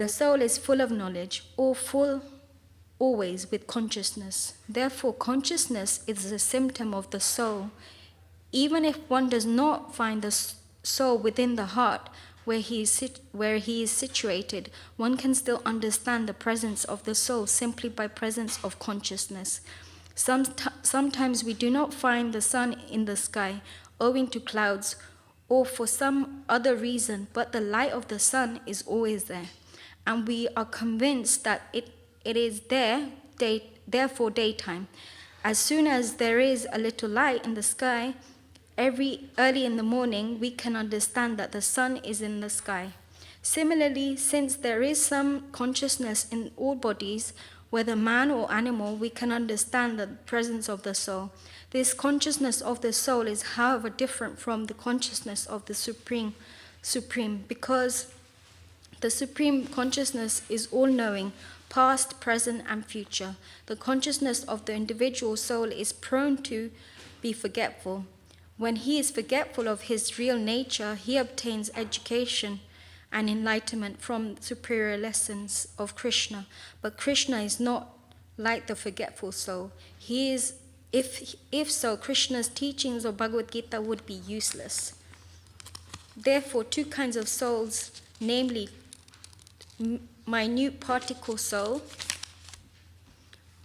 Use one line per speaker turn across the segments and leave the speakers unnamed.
The soul is full of knowledge, or full always with consciousness. Therefore, consciousness is a symptom of the soul. Even if one does not find the soul within the heart where he is situated, one can still understand the presence of the soul simply by presence of consciousness. Sometimes we do not find the sun in the sky owing to clouds or for some other reason, but the light of the sun is always there, and we are convinced that it is therefore daytime. As soon as there is a little light in the sky, early in the morning, we can understand that the sun is in the sky. Similarly, since there is some consciousness in all bodies, whether man or animal, we can understand the presence of the soul. This consciousness of the soul is, however, different from the consciousness of the supreme, because the supreme consciousness is all-knowing, past, present, and future. The consciousness of the individual soul is prone to be forgetful. When he is forgetful of his real nature, he obtains education and enlightenment from superior lessons of Krishna. But Krishna is not like the forgetful soul. He is, if so, Krishna's teachings of Bhagavad Gita would be useless. Therefore, two kinds of souls, namely minute particle soul,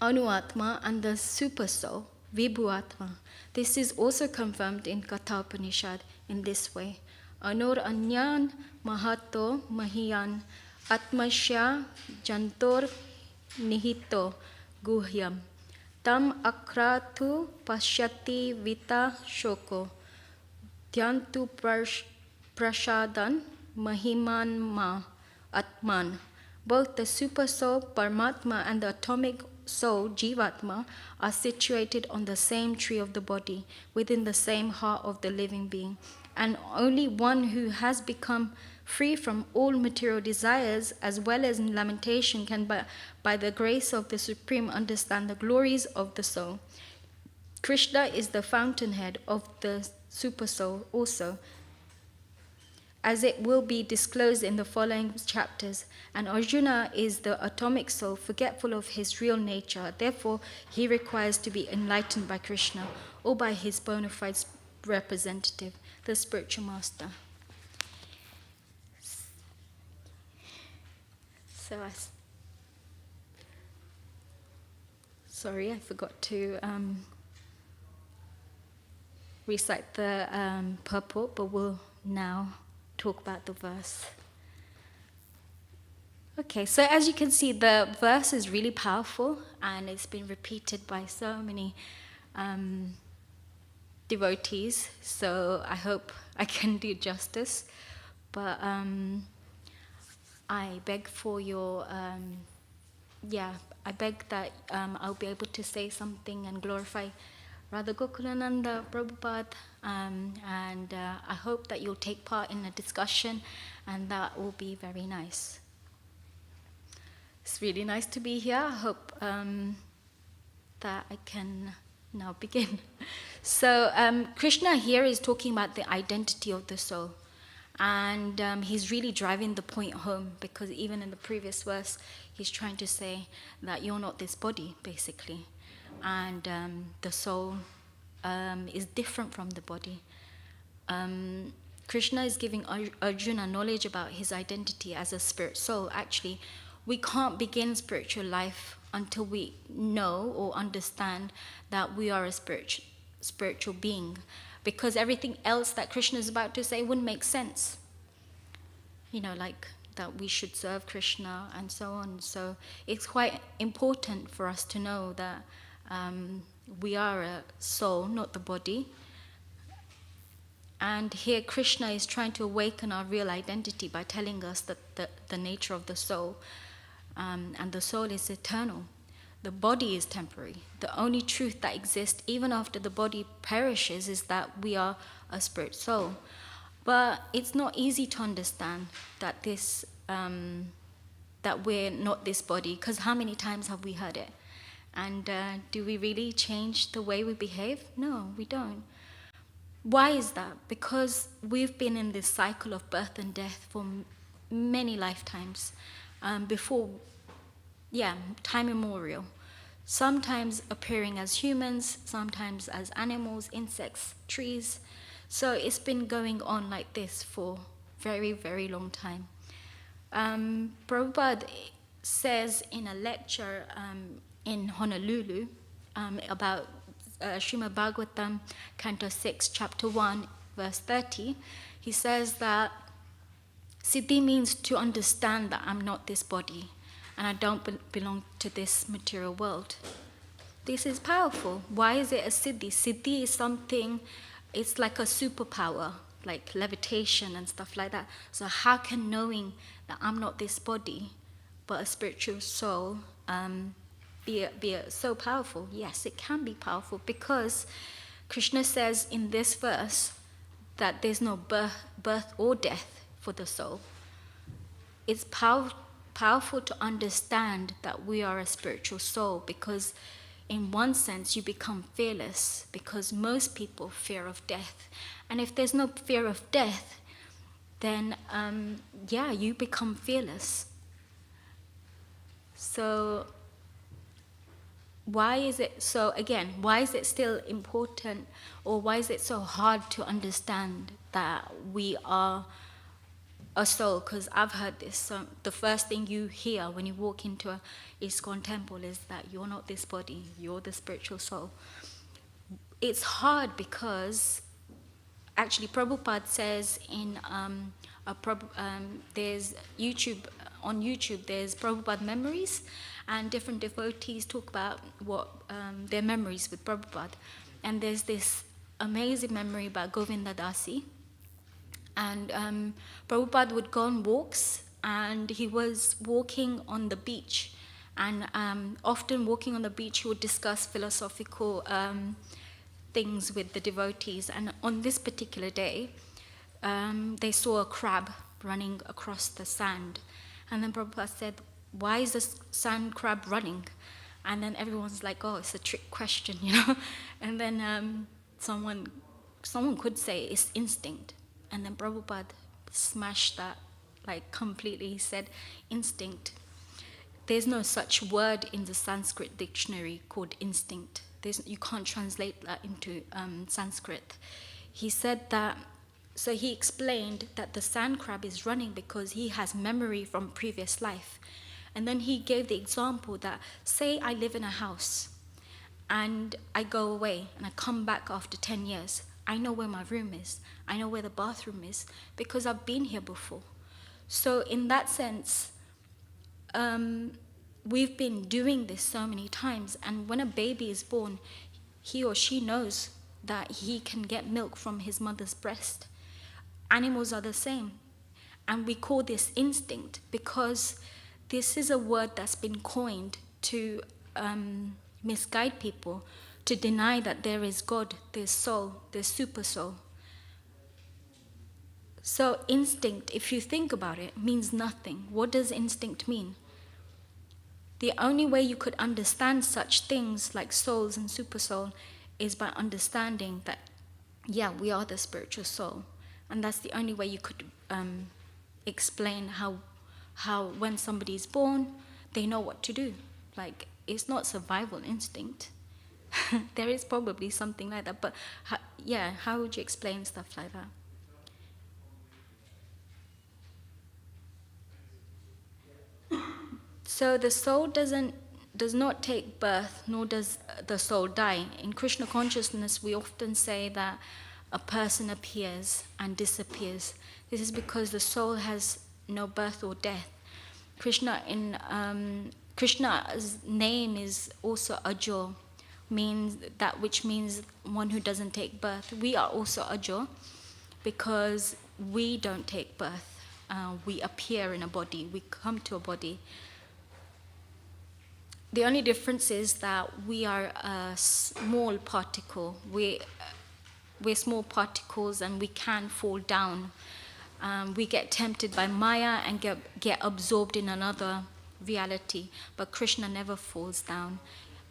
Anuatma, and the super soul, Vibhuatma. This is also confirmed in Katha Upanishad in this way. Anur anyan mahato mahiyan atmasya jantor nihito guhyam tam akratu pashyati vita shoko dhyantu prasadan mahiman ma atman. Both the super soul, Paramatma, and the atomic soul, Jivatma, are situated on the same tree of the body, within the same heart of the living being. And only one who has become free from all material desires as well as lamentation can, by the grace of the Supreme, understand the glories of the soul. Krishna is the fountainhead of the super soul also, as it will be disclosed in the following chapters. And Arjuna is the atomic soul, forgetful of his real nature. Therefore, he requires to be enlightened by Krishna or by his bona fide representative, the spiritual master. So sorry, I forgot to recite the purport, but we'll now talk about the verse. Okay, so as you can see, the verse is really powerful and it's been repeated by so many devotees, so I hope I can do justice. But I beg for your, I beg that I'll be able to say something and glorify Radha Gokulananda Prabhupada, and I hope that you'll take part in a discussion, and that will be very nice. It's really nice to be here. I hope that I can now begin. So Krishna here is talking about the identity of the soul, and he's really driving the point home, because even in the previous verse, he's trying to say that you're not this body, basically. And the soul is different from the body. Krishna is giving Arjuna knowledge about his identity as a spirit soul. Actually, we can't begin spiritual life until we know or understand that we are a spiritual being, because everything else that Krishna is about to say wouldn't make sense. You know, like that we should serve Krishna and so on. So it's quite important for us to know that we are a soul, not the body. And here Krishna is trying to awaken our real identity by telling us that the nature of the soul, and the soul is eternal. The body is temporary. The only truth that exists even after the body perishes is that we are a spirit soul. But it's not easy to understand that that we're not this body, because how many times have we heard it? And do we really change the way we behave? No, we don't. Why is that? Because we've been in this cycle of birth and death for many lifetimes. before, time immemorial. Sometimes appearing as humans, sometimes as animals, insects, trees. So it's been going on like this for very, very long time. Prabhupada says in a lecture in Honolulu about Srimad Bhagavatam, Canto 6, Chapter 1, verse 30, he says that Siddhi means to understand that I'm not this body and I don't belong to this material world. This is powerful. Why is it a Siddhi? Siddhi is something, it's like a superpower, like levitation and stuff like that. So how can knowing that I'm not this body, but a spiritual soul, be so powerful? Yes, it can be powerful because Krishna says in this verse that there's no birth or death for the soul. It's powerful to understand that we are a spiritual soul because in one sense you become fearless because most people fear of death. And if there's no fear of death, then you become fearless. So why is it still important, or why is it so hard to understand that we are a soul? Because I've heard this. So the first thing you hear when you walk into a ISKCON temple is that you're not this body, you're the spiritual soul. It's hard because actually Prabhupada says in there's on YouTube there's Prabhupada memories, and different devotees talk about what their memories with Prabhupada. And there's this amazing memory about Govinda Dasi. And Prabhupada would go on walks, and he was walking on the beach. And often walking on the beach, he would discuss philosophical things with the devotees. And on this particular day, they saw a crab running across the sand. And then Prabhupada said, "Why is this sand crab running?" And then everyone's like, "Oh, it's a trick question, you know." And then someone could say it's instinct. And then Prabhupada smashed that like completely. He said, instinct. There's no such word in the Sanskrit dictionary called instinct. You can't translate that into Sanskrit. He said that, so he explained that the sand crab is running because he has memory from previous life. And then he gave the example that, say I live in a house and I go away and I come back after 10 years. I know where my room is. I know where the bathroom is because I've been here before. So in that sense, we've been doing this so many times. And when a baby is born, he or she knows that he can get milk from his mother's breast. Animals are the same. And we call this instinct because this is a word that's been coined to misguide people, to deny that there is God, there's soul, there's super soul. So instinct, if you think about it, means nothing. What does instinct mean? The only way you could understand such things like souls and super soul is by understanding that, we are the spiritual soul. And that's the only way you could explain how when somebody is born, they know what to do. Like, it's not survival instinct. There is probably something like that, but how would you explain stuff like that? So the soul does not take birth, nor does the soul die. In Krishna consciousness, we often say that a person appears and disappears. This is because the soul has no birth or death. Krishna's name is also Ajo, which means one who doesn't take birth. We are also Ajo because we don't take birth. We appear in a body. We come to a body. The only difference is that we are a small particle. We're small particles and we can fall down. We get tempted by Maya and get absorbed in another reality. But Krishna never falls down.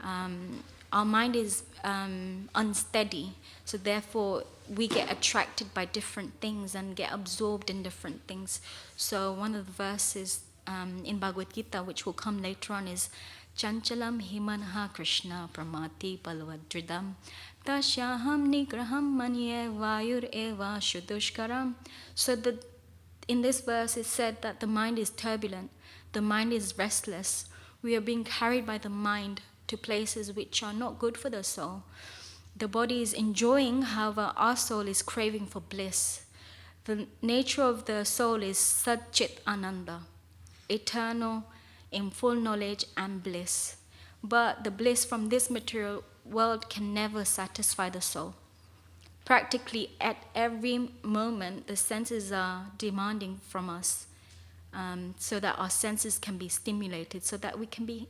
Our mind is unsteady, so therefore we get attracted by different things and get absorbed in different things. So one of the verses in Bhagavad Gita, which will come later on, is Chanchalam himanha Krishna pramati palvadridam tasyaham nigraham manye vayur eva shudushkaram. So in this verse it said that the mind is turbulent, the mind is restless. We are being carried by the mind to places which are not good for the soul. The body is enjoying, however, our soul is craving for bliss. The nature of the soul is Satchit Ananda, eternal, in full knowledge and bliss. But the bliss from this material world can never satisfy the soul. Practically at every moment, the senses are demanding from us, so that our senses can be stimulated, so that we can be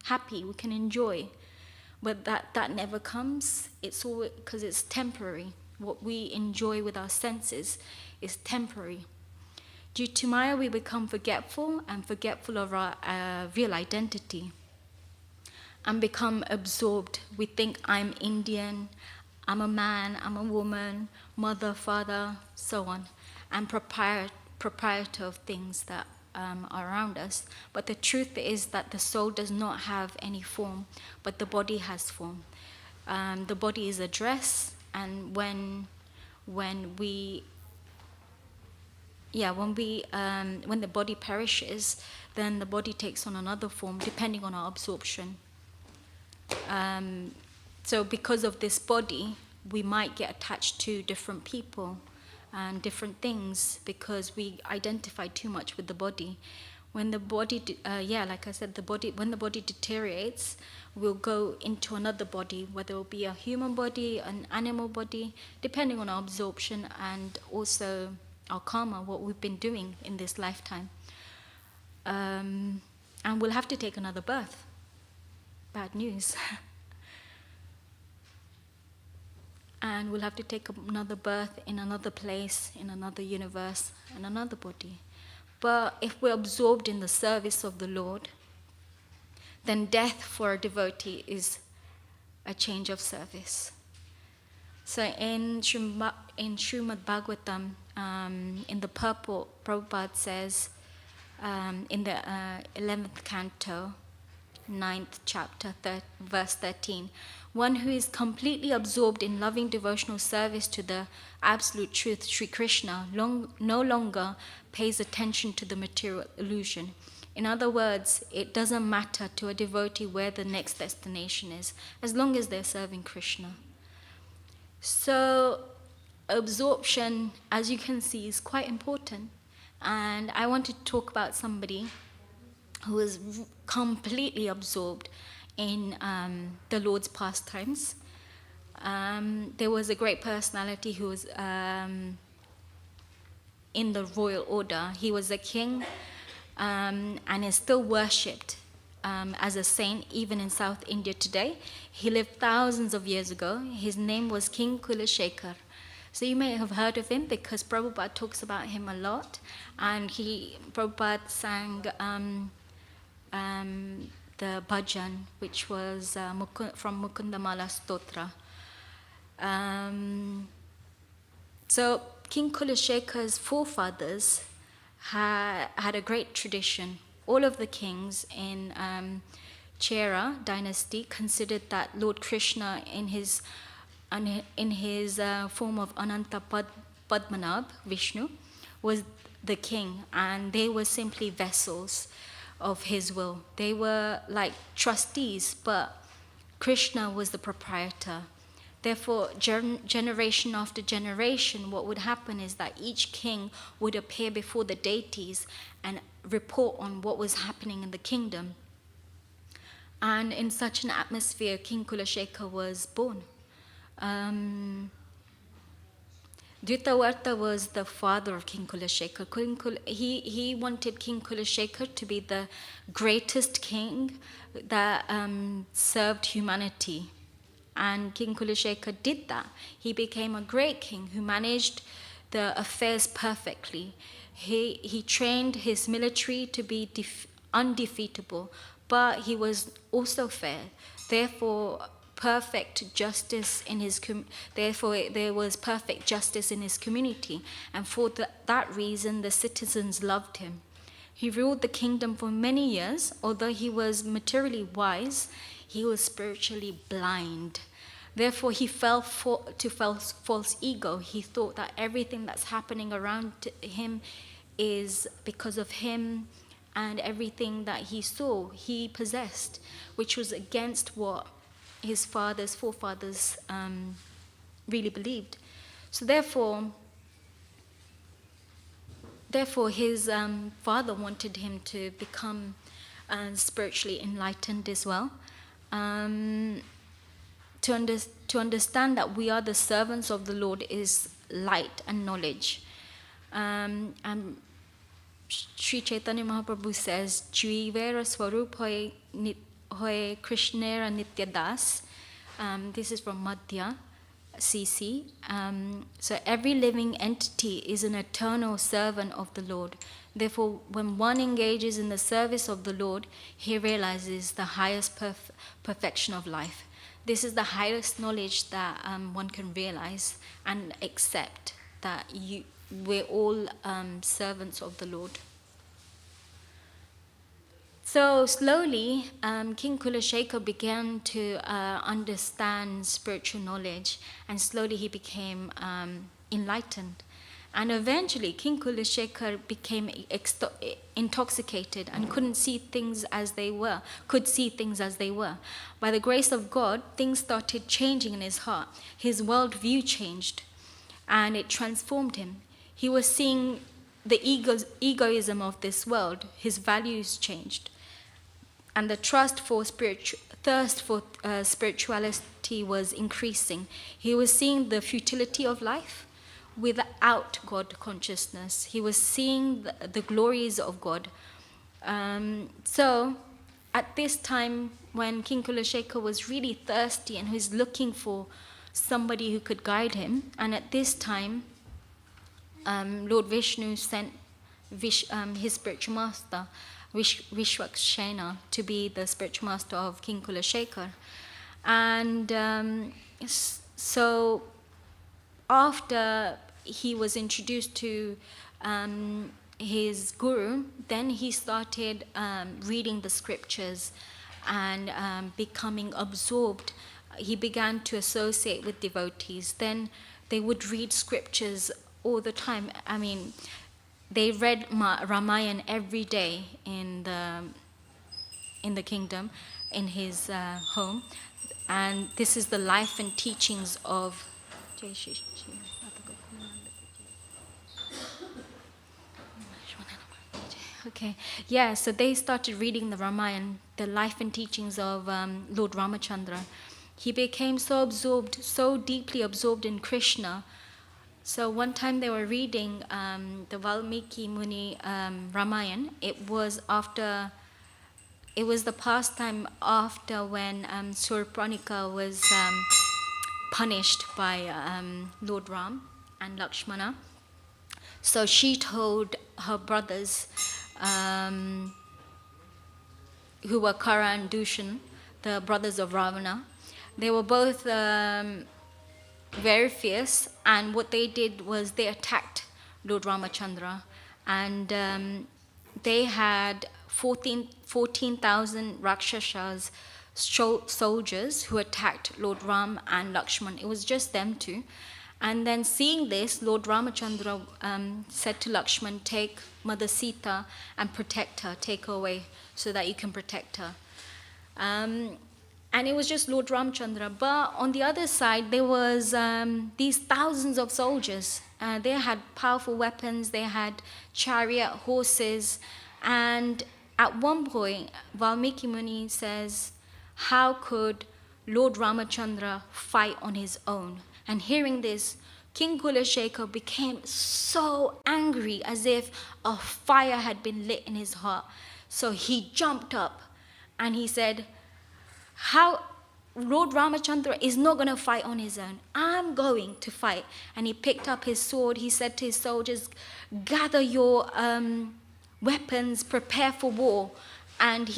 happy, we can enjoy. But that never comes. It's all because it's temporary. What we enjoy with our senses is temporary. Due to Maya, we become forgetful and forgetful of our real identity and become absorbed. We think I'm Indian, I'm a man, I'm a woman, mother, father, so on, and proprietor of things that are around us. But the truth is that the soul does not have any form, but the body has form. The body is a dress, and when the body perishes, then the body takes on another form depending on our absorption. So because of this body, we might get attached to different people and different things because we identify too much with the body. When the body, like I said, when the body deteriorates, we'll go into another body, whether it will be a human body, an animal body, depending on our absorption and also our karma, what we've been doing in this lifetime. And we'll have to take another birth. Bad news. And we'll have to take another birth in another place, in another universe, and another body. But if we're absorbed in the service of the Lord, then death for a devotee is a change of service. So in Srimad Bhagavatam, in the purple, Prabhupada says, in the 11th canto, 9th chapter, verse 13, one who is completely absorbed in loving devotional service to the absolute truth, Sri Krishna, no longer pays attention to the material illusion. In other words, it doesn't matter to a devotee where the next destination is, as long as they're serving Krishna. So absorption, as you can see, is quite important. And I want to talk about somebody who is completely absorbed in the Lord's pastimes. There was a great personality who was in the royal order. He was a king and is still worshipped as a saint even in South India today. He lived thousands of years ago. His name was King Kulashekar. So you may have heard of him because Prabhupada talks about him a lot, and Prabhupada sang the bhajan, which was from Mukundamala Stotra. So King Kulashekar's forefathers had a great tradition. All of the kings in Chera dynasty considered that Lord Krishna in his form of Ananta Padmanabh, Vishnu, was the king, and they were simply vessels of his will. They were like trustees, but Krishna was the proprietor. Therefore, generation after generation, what would happen is that each king would appear before the deities and report on what was happening in the kingdom. And in such an atmosphere, King Kulashekar was born. Dhutavarta was the father of King Kulashekar. He wanted King Kulashekar to be the greatest king that served humanity. And King Kulashekar did that. He became a great king who managed the affairs perfectly. He trained his military to be undefeatable, but he was also fair. Therefore, perfect justice in his therefore there was perfect justice in his community, and for that reason the citizens loved him. He ruled the kingdom for many years. Although he was materially wise, he was spiritually blind. Therefore, he fell to false ego. He thought that everything that's happening around him is because of him, and everything that he saw, he possessed, which was against what his forefathers really believed. So therefore his father wanted him to become spiritually enlightened as well, to understand that we are the servants of the Lord is light and knowledge. And Sri Chaitanya Mahaprabhu says, Jivera Swarup Hoy Krishnera Nityadas. This is from Madhya CC. So every living entity is an eternal servant of the Lord. Therefore, when one engages in the service of the Lord, he realizes the highest perfection of life. This is the highest knowledge that one can realize and accept, that we're all servants of the Lord. So slowly, King Kulashekar began to understand spiritual knowledge, and slowly he became enlightened. And eventually, King Kulashekar became intoxicated and could see things as they were. By the grace of God, things started changing in his heart. His worldview changed, and it transformed him. He was seeing the egoism of this world. His values changed, and the thirst for spirituality was increasing. He was seeing the futility of life without God consciousness. He was seeing the glories of God. So at this time, when King Kulashekar was really thirsty and he was looking for somebody who could guide him, and at this time, Lord Vishnu sent his spiritual master, Vishwakshena, to be the spiritual master of King Kulashekar. And so after he was introduced to his guru, then he started reading the scriptures and becoming absorbed. He began to associate with devotees. Then they would read scriptures all the time. I mean, they read Ramayana every day in the kingdom, in his home. And this is the life and teachings of Okay, yeah, so they started reading the Ramayana, the life and teachings of Lord Ramachandra. He became so deeply absorbed in Krishna. So one time they were reading the Valmiki Muni Ramayana. It was the pastime after when Surpranika was punished by Lord Ram and Lakshmana. So she told her brothers, who were Kara and Dushan, the brothers of Ravana. They were both very fierce, and what they did was they attacked Lord Ramachandra, and they had 14,000 Rakshasas, soldiers, who attacked Lord Ram and Lakshman. It was just them two. And then seeing this, Lord Ramachandra said to Lakshman, take Mother Sita and protect her, take her away so that you can protect her. And it was just Lord Ramachandra. But on the other side, there was these thousands of soldiers. They had powerful weapons, they had chariot, horses. And at one point, Valmiki Muni says, how could Lord Ramachandra fight on his own? And hearing this, King Kulashekar became so angry, as if a fire had been lit in his heart. So he jumped up and he said, how Lord Ramachandra is not going to fight on his own. I'm going to fight. And he picked up his sword. He said to his soldiers, gather your weapons, prepare for war. And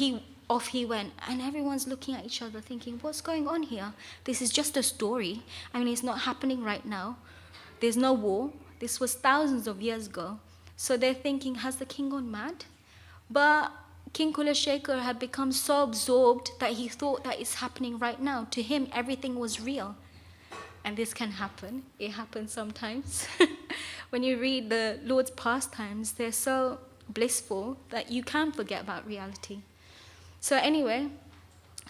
off he went. And everyone's looking at each other thinking, what's going on here? This is just a story. I mean, it's not happening right now. There's no war. This was thousands of years ago. So they're thinking, has the king gone mad? But King Kulashekar had become so absorbed that he thought that it's happening right now. To him, everything was real. And this can happen. It happens sometimes. When you read the Lord's pastimes, they're so blissful that you can forget about reality. So anyway,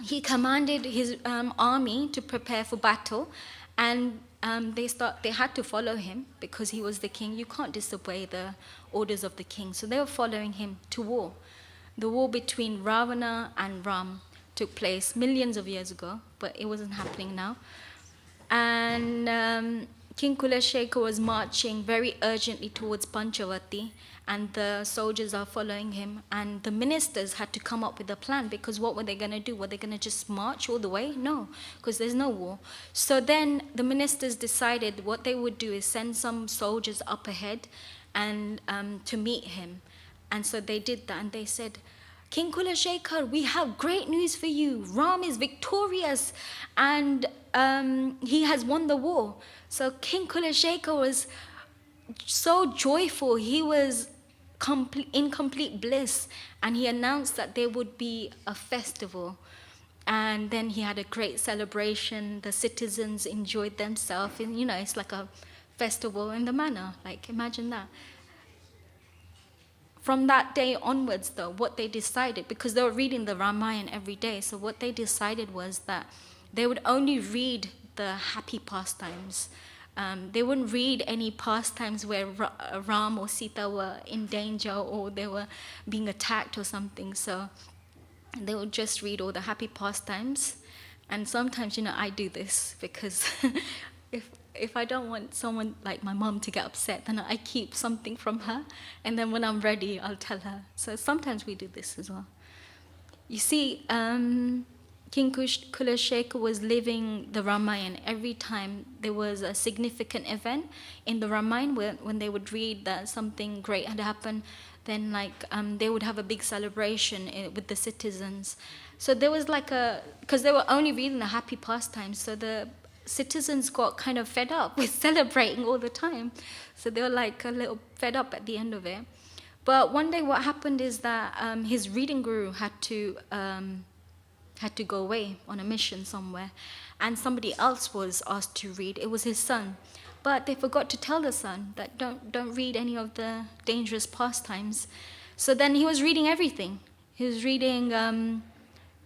he commanded his army to prepare for battle, and they had to follow him because he was the king. You can't disobey the orders of the king. So they were following him to war. The war between Ravana and Ram took place millions of years ago, but it wasn't happening now. And King Kulashekar was marching very urgently towards Panchavati, and the soldiers are following him. And the ministers had to come up with a plan, because what were they going to do? Were they going to just march all the way? No, because there's no war. So then the ministers decided what they would do is send some soldiers up ahead and to meet him. And so they did that, and they said, King Kulashekar, we have great news for you. Ram is victorious, and he has won the war. So King Kulashekar was so joyful. He was in complete bliss, and he announced that there would be a festival. And then he had a great celebration. The citizens enjoyed themselves. And, it's like a festival in the manor. Like, imagine that. From that day onwards, though, what they decided, because they were reading the Ramayana every day, so what they decided was that they would only read the happy pastimes. They wouldn't read any pastimes where Ram or Sita were in danger or they were being attacked or something. So they would just read all the happy pastimes. And sometimes, I do this because if I don't want someone like my mom to get upset, then I keep something from her, and then when I'm ready, I'll tell her. So sometimes we do this as well. You see, King Kulashekar was living the Ramayana. Every time there was a significant event in the Ramayana, when they would read that something great had happened, then they would have a big celebration with the citizens. So there was because they were only reading the happy pastimes, so the citizens got kind of fed up with celebrating all the time. So they were a little fed up at the end of it. But one day what happened is that his reading guru had to go away on a mission somewhere, and somebody else was asked to read. It was his son. But they forgot to tell the son that don't read any of the dangerous pastimes. So then he was reading everything. He was reading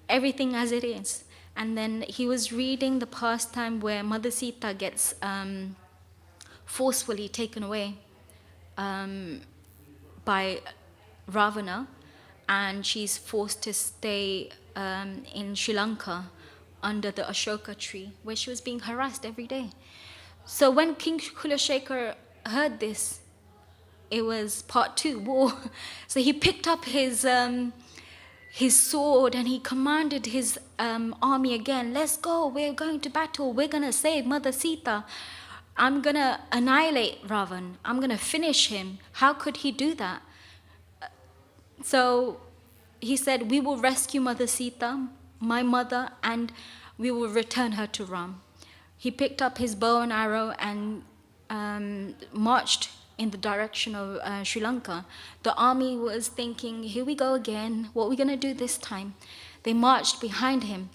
everything as it is. And then he was reading the pastime where Mother Sita gets forcefully taken away by Ravana, and she's forced to stay in Sri Lanka under the Ashoka tree, where she was being harassed every day. So when King Kulashekar heard this, it was part 2, war. So he picked up his sword and he commanded his army again, let's go, we're going to battle, we're going to save Mother Sita. I'm going to annihilate Ravan. I'm going to finish him. How could he do that? So he said, we will rescue Mother Sita, my mother, and we will return her to Ram. He picked up his bow and arrow and marched in the direction of Sri Lanka. The army was thinking, here we go again, what are we going to do this time? They marched behind him,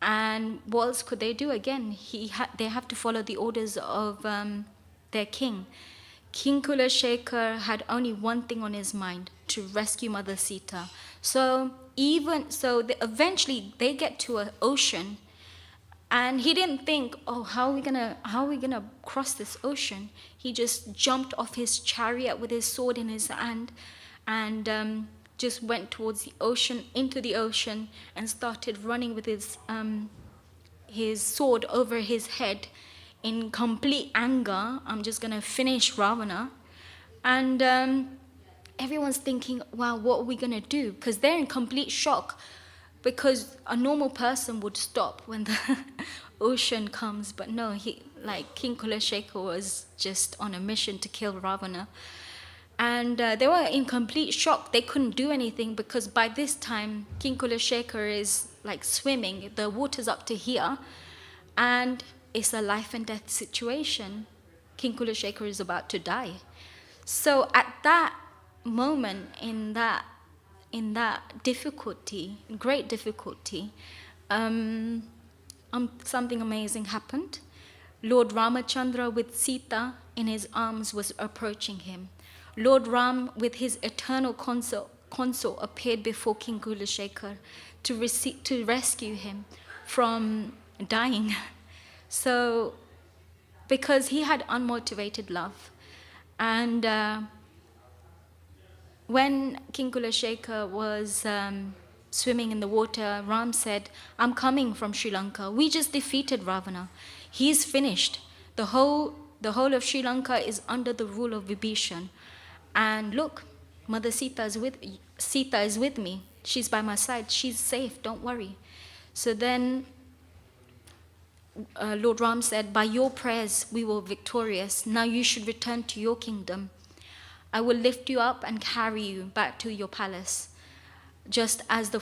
and what else could they do again? They have to follow the orders of their king. King Kulashekar had only one thing on his mind, to rescue Mother Sita. So eventually they get to an ocean, and he didn't think, how are we gonna cross this ocean? He just jumped off his chariot with his sword in his hand, and just went towards the ocean, into the ocean, and started running with his sword over his head in complete anger. I'm just gonna finish Ravana. And everyone's thinking, wow, what are we gonna do? Because they're in complete shock. Because a normal person would stop when the ocean comes, but no, King Kulashekar was just on a mission to kill Ravana. And they were in complete shock. They couldn't do anything, because by this time, King Kulashekar is swimming. The water's up to here, and it's a life and death situation. King Kulashekar is about to die. So at that moment, in that difficulty, great difficulty, something amazing happened. Lord Ramachandra with Sita in his arms was approaching him. Lord Ram with his eternal consort appeared before King Kulashekar to rescue him from dying. So, because he had unmotivated love. And when King Kulashekar was swimming in the water, Ram said, I'm coming from Sri Lanka. We just defeated Ravana. He's finished. The whole of Sri Lanka is under the rule of Vibhishan. And look, Mother Sita is with me. She's by my side. She's safe. Don't worry. So then Lord Ram said, by your prayers we were victorious. Now you should return to your kingdom. I will lift you up and carry you back to your palace, just as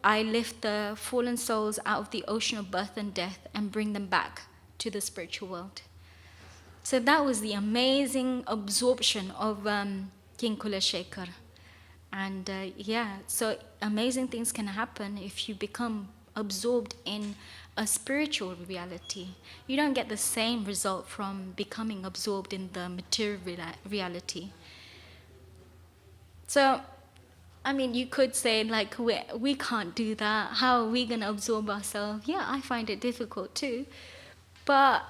I lift the fallen souls out of the ocean of birth and death and bring them back to the spiritual world. So that was the amazing absorption of King Kulashekar. And so amazing things can happen if you become absorbed in a spiritual reality. You don't get the same result from becoming absorbed in the material reality. So, I mean, you could say, like, we can't do that. How are we going to absorb ourselves? Yeah, I find it difficult too. But,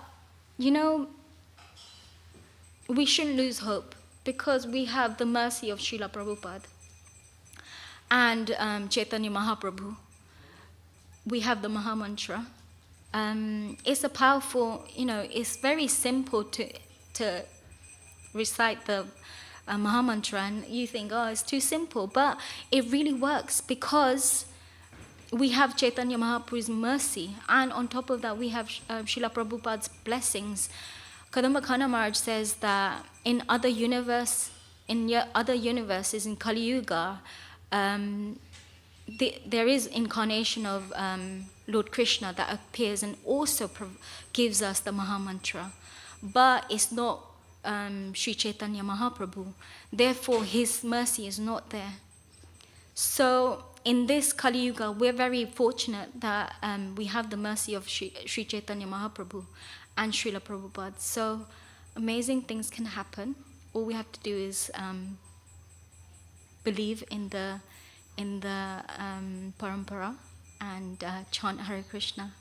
we shouldn't lose hope because we have the mercy of Srila Prabhupada and Chaitanya Mahaprabhu. We have the Maha Mantra. It's a powerful, it's very simple to recite the Maha Mantra, and you think, oh, it's too simple, but it really works because we have Chaitanya Mahaprabhu's mercy, and on top of that, we have Srila Prabhupada's blessings. Kadamba Khana Maharaj says that in other universes, in Kali Yuga, there is incarnation of Lord Krishna that appears and also gives us the Maha Mantra, but it's not Sri Chaitanya Mahaprabhu. Therefore, his mercy is not there. So, in this Kali Yuga, we're very fortunate that we have the mercy of Sri Chaitanya Mahaprabhu and Srila Prabhupada. So, amazing things can happen. All we have to do is believe in the parampara and chant Hare Krishna.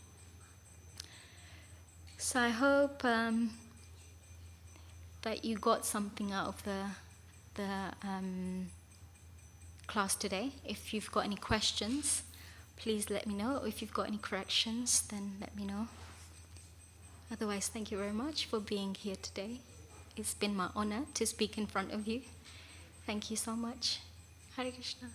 So I hope that you got something out of the class today. If you've got any questions, please let me know. If you've got any corrections, then let me know. Otherwise, thank you very much for being here today. It's been my honor to speak in front of you. Thank you so much. Hare Krishna.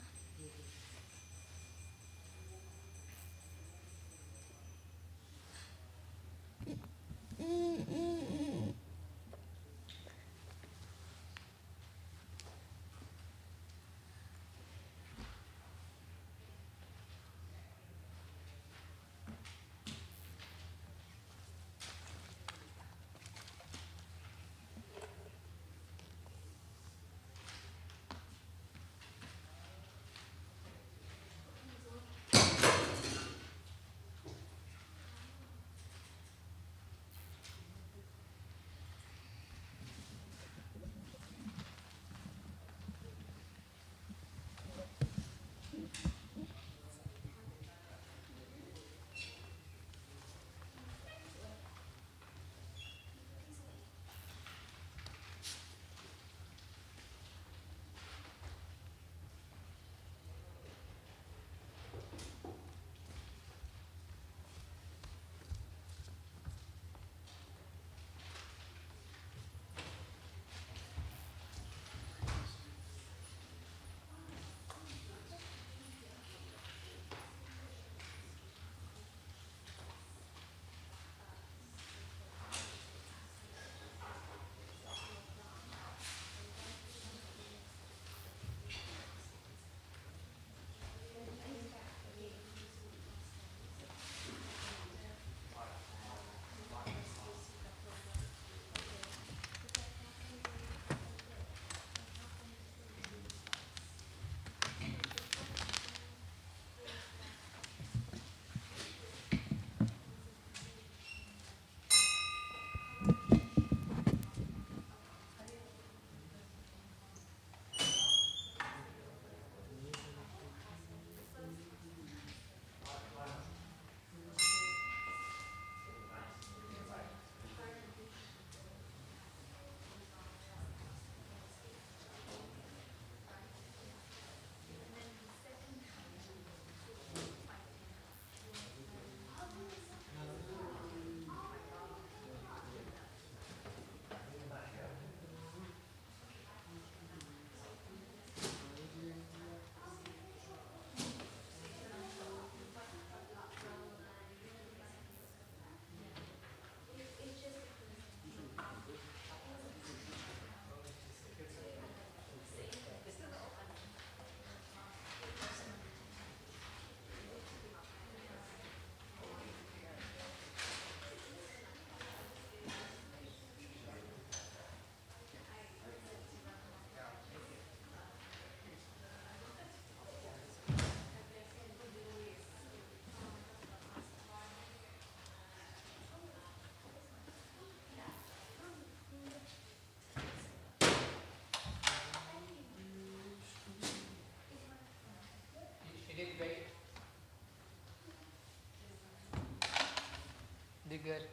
it good?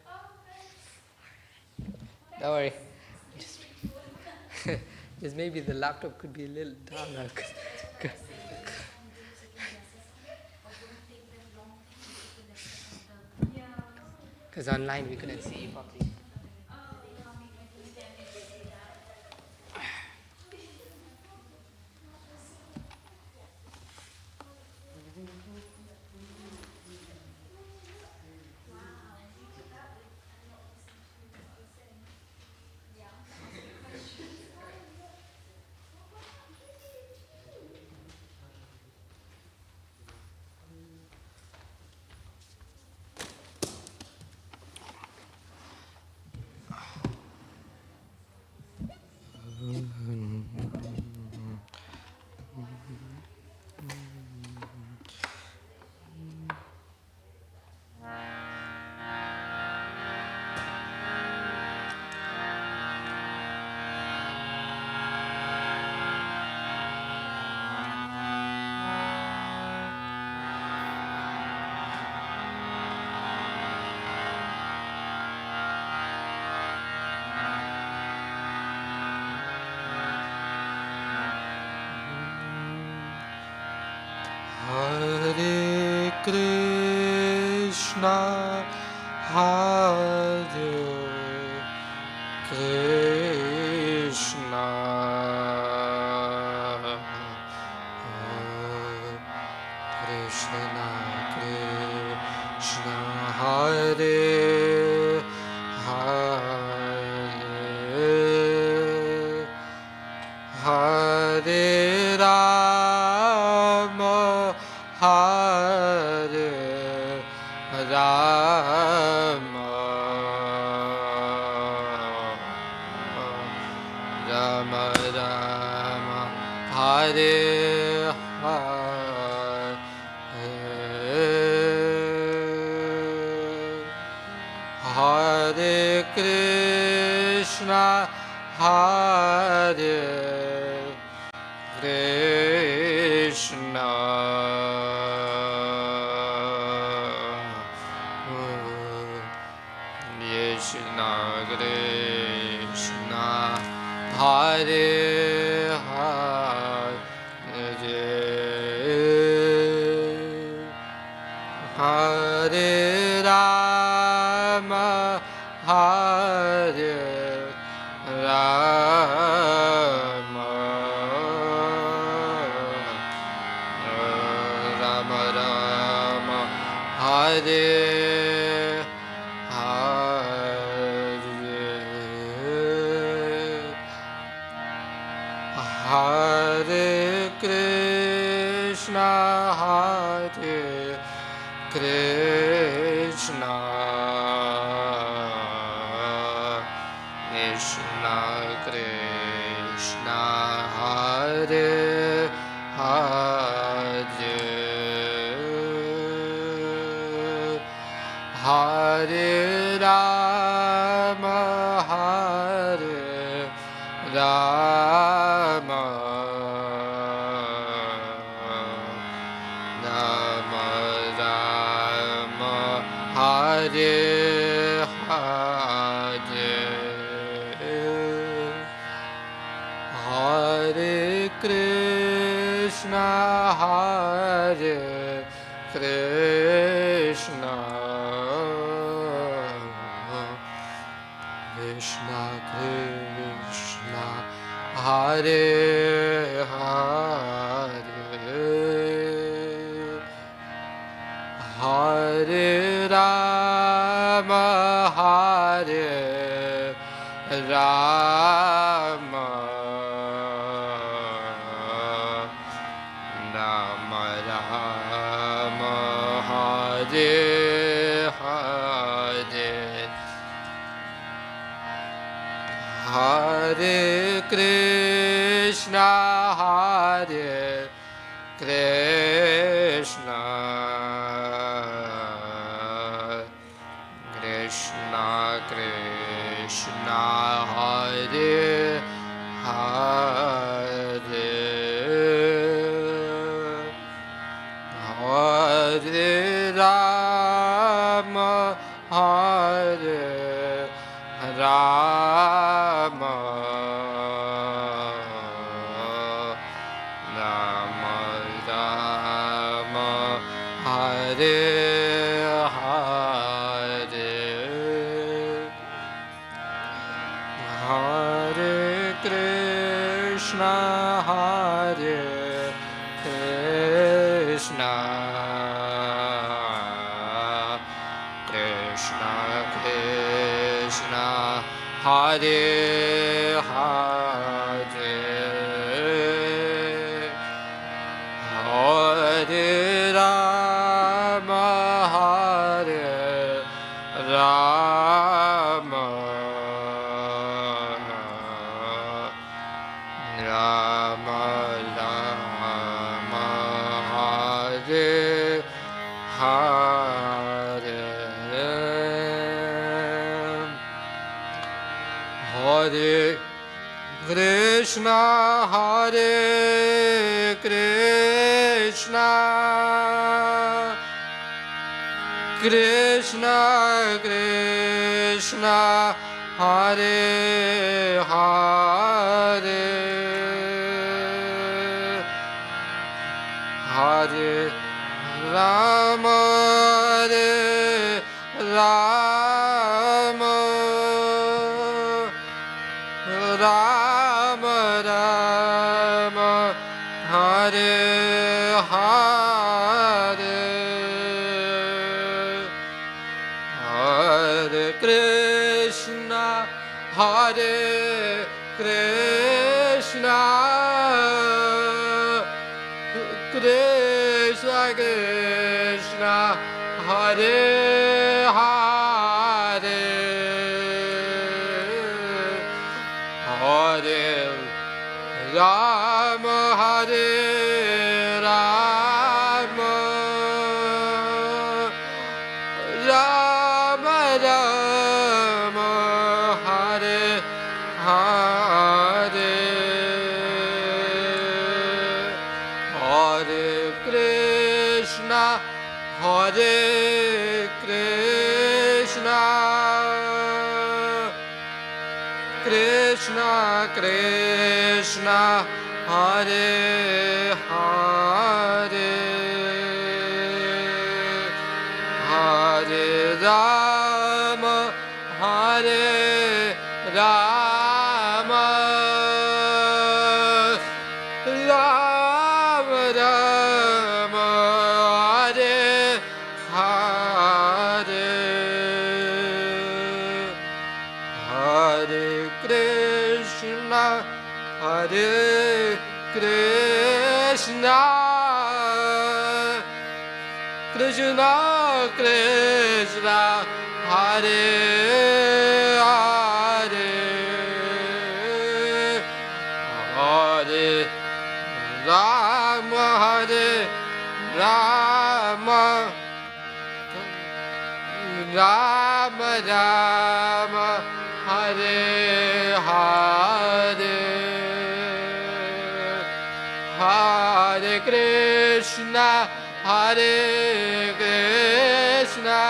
Don't worry. Just maybe the laptop could be a little down. Because online we couldn't see you properly. Hare Krishna, Hare Krishna, Krishna Krishna, Hare Hare, Hare Rama, Hare Rama, Rama Rama, Hare Hare, Hare Krishna, Hare Krishna, Krishna Krishna, Hare Hare, Hare Rama, Hare Rama, Rama Rama, Hare Hare Krishna, Hare Krishna, Krishna Krishna, Hare Hare, Hare Rama, Hare Rama, Rama Rama, Hare Hare, Hare Krishna, Hare Krishna, Krishna Krishna, Hare Hare, Hare Rama, Hare Rama, Rama Rama, Hare Hare, Hare Krishna, Hare Krishna, Krishna Krishna, Hare Hare, Hare Rama, Hare Hare Krishna, Hare Krishna, Krishna Krishna, Hare Hare, Hare Rama, Hare Rama, Rama Rama, Hare Hare, Hare Krishna, Hare Krishna, Krishna Krishna, Hare Hare, Hare Rama, Hare Rama, Rama Rama, Hare Hare, Hare Krishna, Hare Krishna, Krishna Krishna, Hare Hare, Hare Rama, Hare Rama, Rama Rama, Hare Hare, Hare Krishna, Hare Krishna, Krishna Krishna, Hare Hare, Hare Rama, Hare Rama, Rama Rama, Hare Hare, Hare Krishna, Hare Krishna, Krishna Krishna, Hare Hare, Hare Rama, Hare Rama, Rama Rama, Hare Hare, Hare Krishna, Hare Krishna,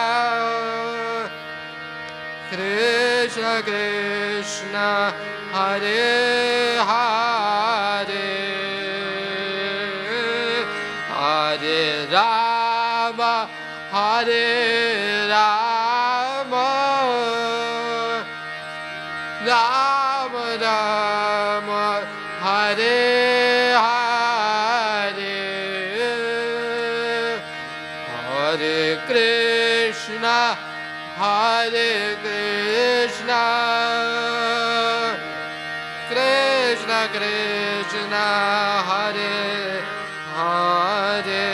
Krishna Krishna, Hare Hare, Hare Rama, Hare Rama, Rama Rama, Hare Hare, Hare Krishna, Hare Krishna, Krishna Krishna, Hare Hare,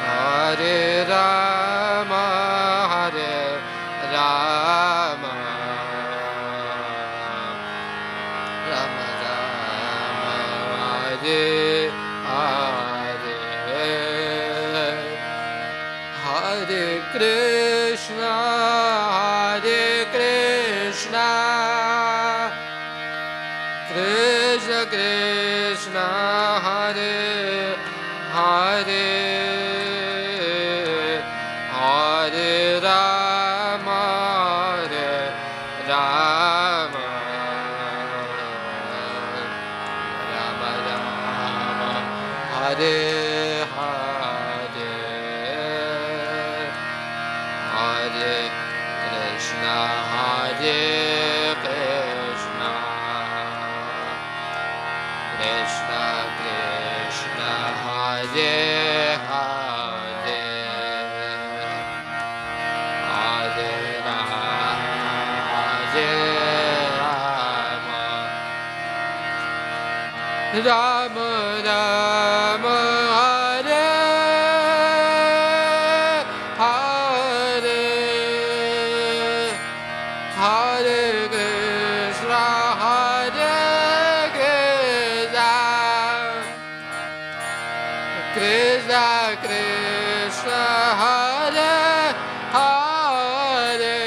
Hare Rama, Hare Rama, Rama Rama, Hare Hare, Hare Krishna, Hare Krishna, Krishna Krishna, Hare Hare, Hare Rama, Hare Rama, Rama Rama, Hare Hare, Rama Rama Hare Hare Hare Krishna Hare Krishna Krishna Krishna Hare Hare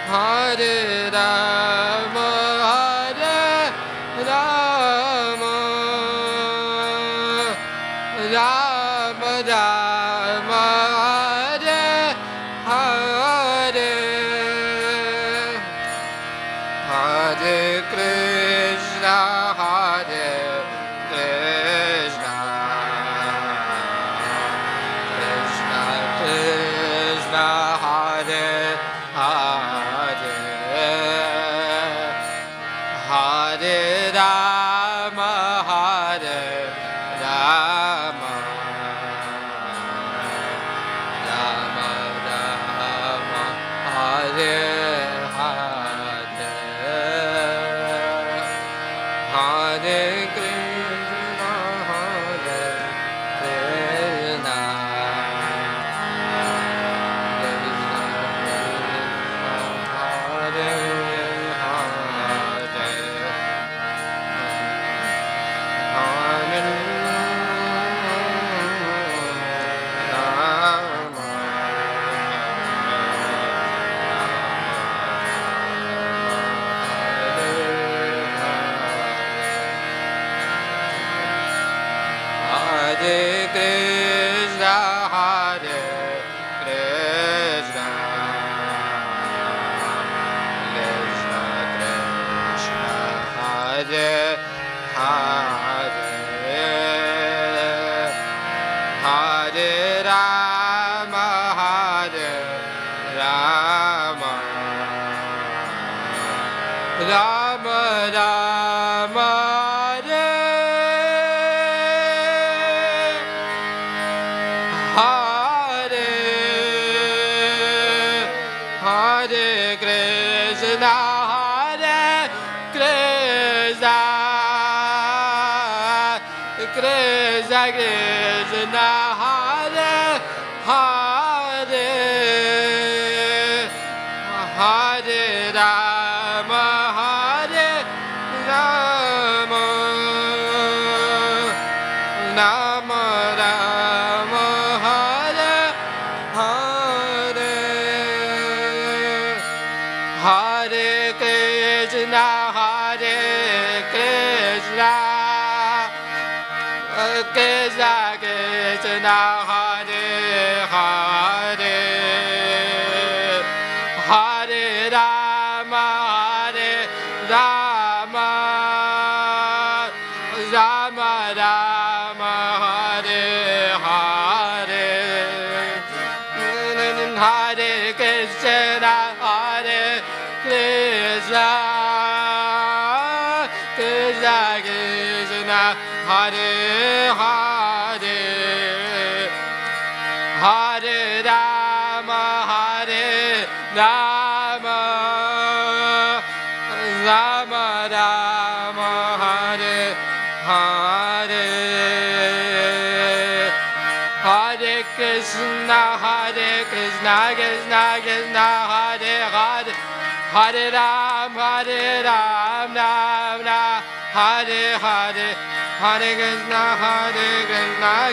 Hare Rama Hare Rama Rama Rama Hare Hare Hare Krishna Hare Krishna Krishna Krishna Hare Hare Hare Rama Hare Rama Rama Rama Hare Hare Hare Krishna Hare Krishna Krishna Krishna Hare Hare Krishna, Hare Krishna, Krishna Krishna, Hare Hare, Hare Rama, Hare Rama, Rama Rama. Hare Krishna, Hare Krishna, Krishna Krishna, Hare Hare, Hare Rama, Hare Rama, Rama Rama, Hare Hare. Hare Krishna, Hare Krishna, Krishna Krishna, Hare Hare, Hare Rama, Hare Rama, Rama Rama, Hare Hare, Hare Krishna, Hare Krishna, Krishna Krishna, Hare Hare, Hare Rama, Hare Rama, Rama Rama, Hare Hare, Hare Krishna, Krishna Krishna, Hare Hare, Hare Ram, Ram Ram, Hare Hare, Hare Krishna,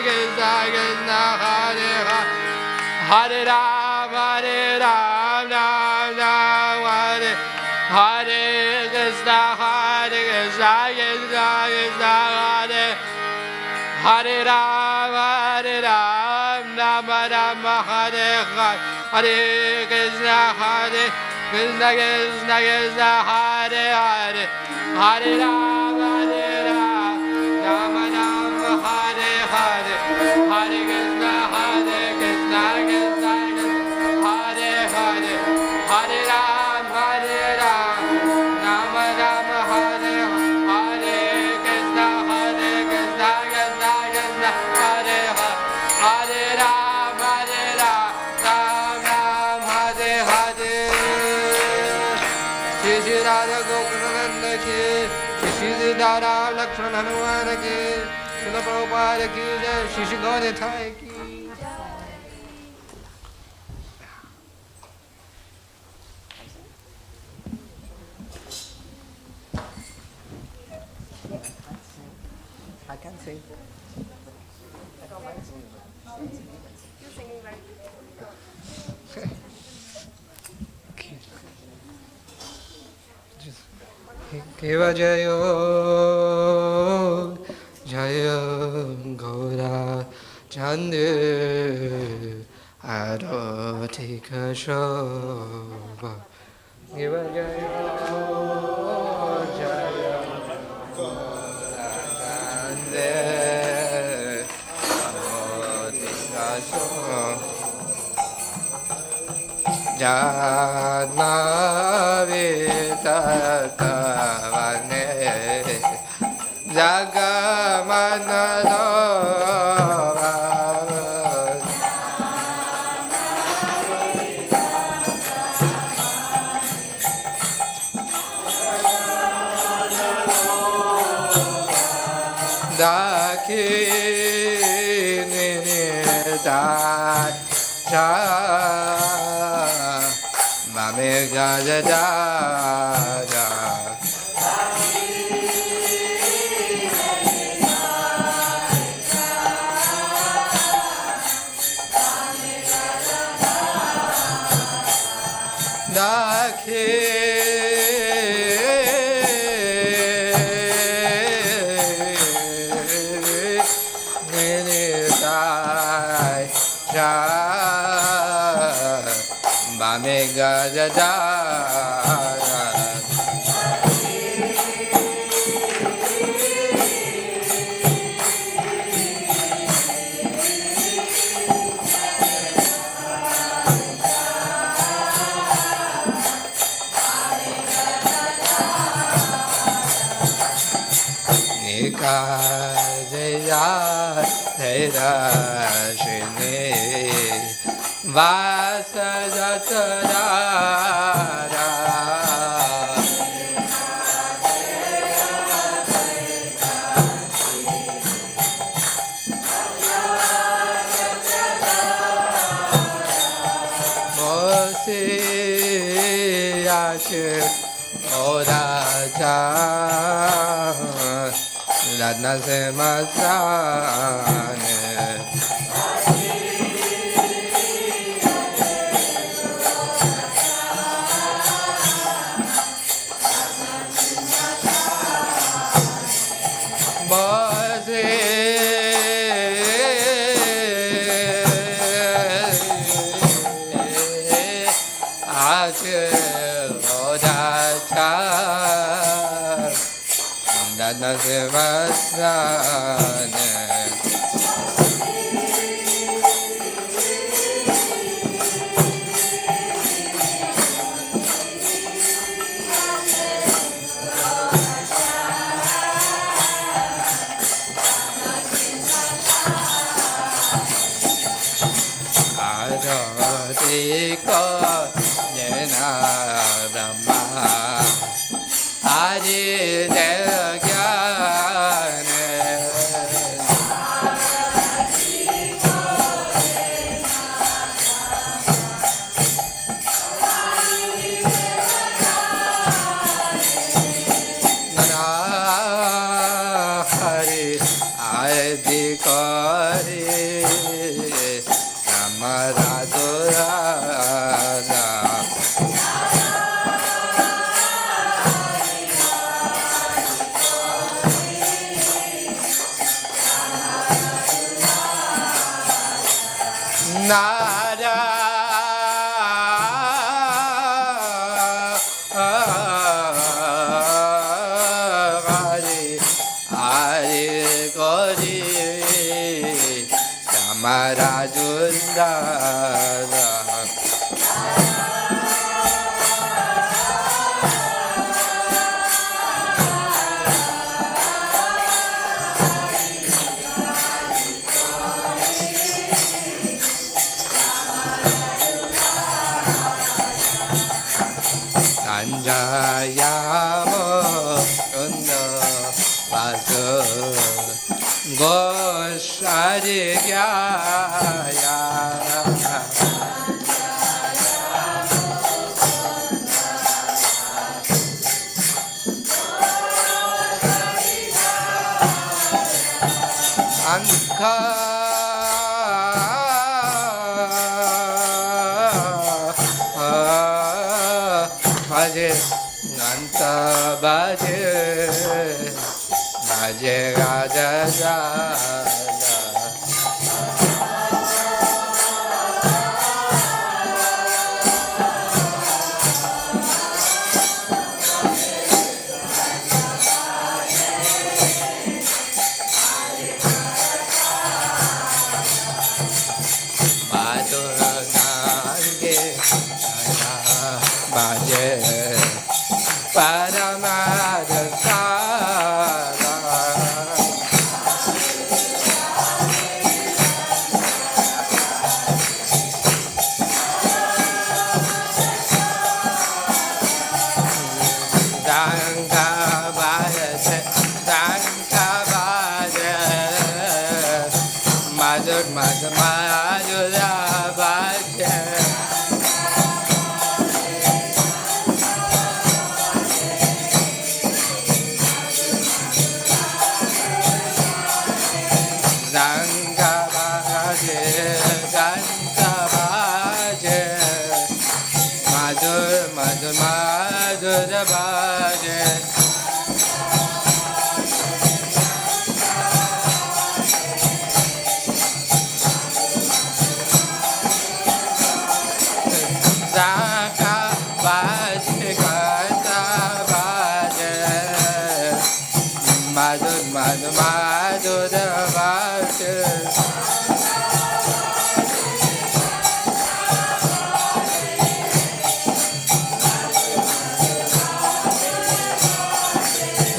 Krishna Krishna, Hare Hare, Hare Ram, Ram Ram, Hare Hare Krishna, Krishna Krishna, Hare Hare Ram, Rama Rama, Hare Hare, Hare Krishna, Krishna Krishna, Hare Hare, Hare Ram, Rama Rama, Hare Hare, Hare Krishna, Krishna Krishna, Hare Hare, Hare Ram, Rama Rama, Hare Hare, Krishna, Krishna. Gopal Lakshman Hanuman ki, Srila Prabhupada ki jai, Shri Shri Gaura Nitai ki. I can't sing. I don't mind singing. You're singing right. Keva Jayo Jayo Gaura Chandu Arotika Shobha Keva Jayo Jayo Gaura Chandu Arotika Shobha Jana Vitakavane Jagamanadova Dakini Dacha Mame Gajada Dakhi Ninitai Bame Gajada Nikajaya Terashini Vasajatara Mosi Yashi Odacha Radna Semasane Bose Ache Odacha Radna Semasane Adhika Jena Brahma Adi Devyane Hari Adhikari Ramadura Nara Hari Gori Samarajunda Sanjayamo Unno
Gosarigaya Anka Baje Anta Baje Baje Raja Baje Paramadasara Danka Baje Danka Baje Madhur Madhur Madhura Baje Danka Baje Danka Baje Madhur Madhur Madhura Baje Danka Baje Danka Baje Madhur Madhur Madhura Baje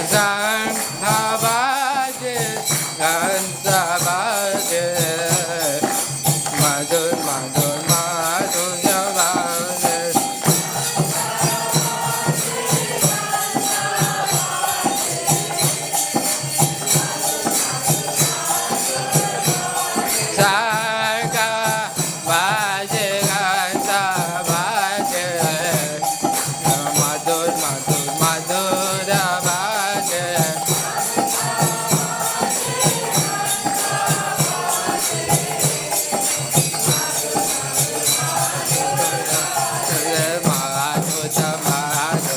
Danka Baje Danka Baje Madhur Madhur Madhura Baje Danka Baje Danka Baje Madhur Madhur Madhura Baje Madhura Madhura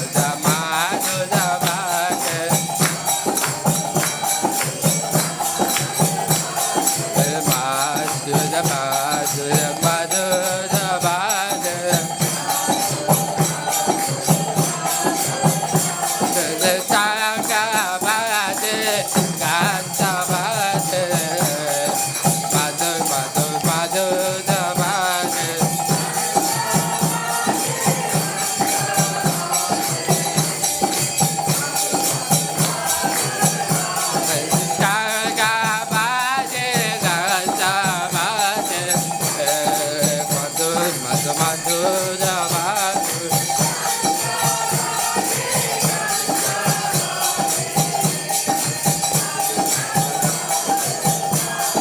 Madhura Baje Madhura Madhura Madhura Baje Danka Baje Danka Baje Madhur Madhur Madhura Baje Danka Baje Danka Baje Madhur Madhur Madhura Baje